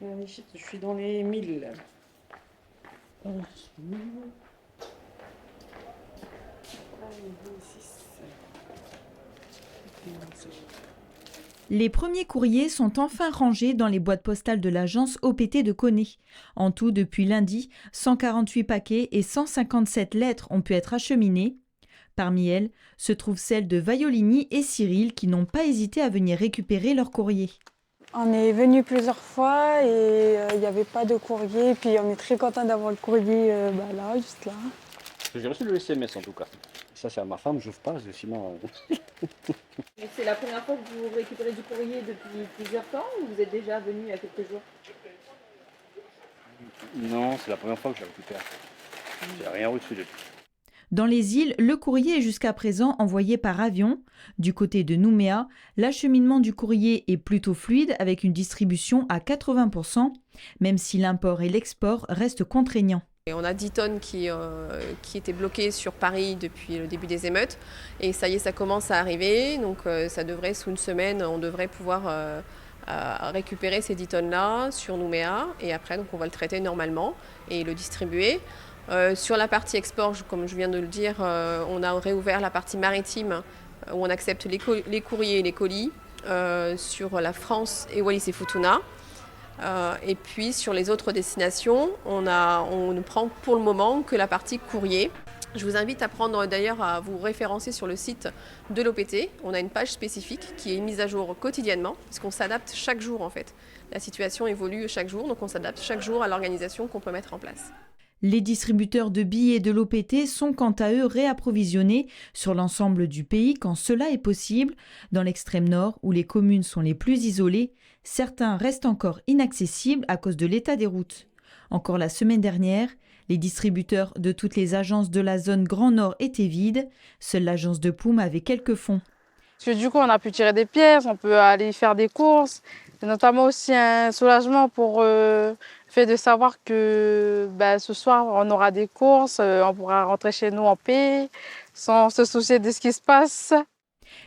Je suis dans les 1000. 11 000. Les premiers courriers sont enfin rangés dans les boîtes postales de l'agence OPT de Koné. En tout, depuis lundi, 148 paquets et 157 lettres ont pu être acheminées. Parmi elles se trouvent celles de Vaiolini et Cyril qui n'ont pas hésité à venir récupérer leur courrier. On est venu plusieurs fois et il n'y avait pas de courrier. Puis on est très content d'avoir le courrier là, juste là. J'ai reçu le SMS en tout cas. Ça c'est à ma femme, j'ouvre pas, sinon... C'est la première fois que vous récupérez du courrier depuis plusieurs temps ou vous êtes déjà venu il y a quelques jours? Non, c'est la première fois que je la récupère. J'ai rien reçu depuis. Dans les îles, le courrier est jusqu'à présent envoyé par avion. Du côté de Nouméa, l'acheminement du courrier est plutôt fluide avec une distribution à 80%, même si l'import et l'export restent contraignants. Et on a 10 tonnes qui étaient bloquées sur Paris depuis le début des émeutes. Et ça y est, ça commence à arriver. Donc ça devrait, sous une semaine, on devrait pouvoir récupérer ces 10 tonnes-là sur Nouméa. Et après, donc, on va le traiter normalement et le distribuer. Sur la partie export, comme je viens de le dire, on a réouvert la partie maritime où on accepte les courriers et les colis sur la France et Wallis et Futuna. Et puis sur les autres destinations, on ne prend pour le moment que la partie courrier. Je vous invite à prendre d'ailleurs à vous référencer sur le site de l'OPT. On a une page spécifique qui est mise à jour quotidiennement, parce qu'on s'adapte chaque jour en fait. La situation évolue chaque jour, donc on s'adapte chaque jour à l'organisation qu'on peut mettre en place. Les distributeurs de billets de l'OPT sont quant à eux réapprovisionnés sur l'ensemble du pays quand cela est possible. Dans l'extrême nord, où les communes sont les plus isolées, certains restent encore inaccessibles à cause de l'état des routes. Encore la semaine dernière, les distributeurs de toutes les agences de la zone Grand Nord étaient vides. Seule l'agence de Poum avait quelques fonds. Parce que du coup, on a pu tirer des pièces, on peut aller faire des courses. C'est notamment aussi un soulagement pour le fait de savoir que ce soir, on aura des courses, on pourra rentrer chez nous en paix, sans se soucier de ce qui se passe.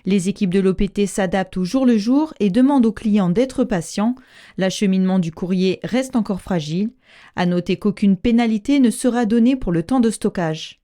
Les équipes de l'OPT s'adaptent au jour le jour et demandent aux clients d'être patients. L'acheminement du courrier reste encore fragile. À noter qu'aucune pénalité ne sera donnée pour le temps de stockage.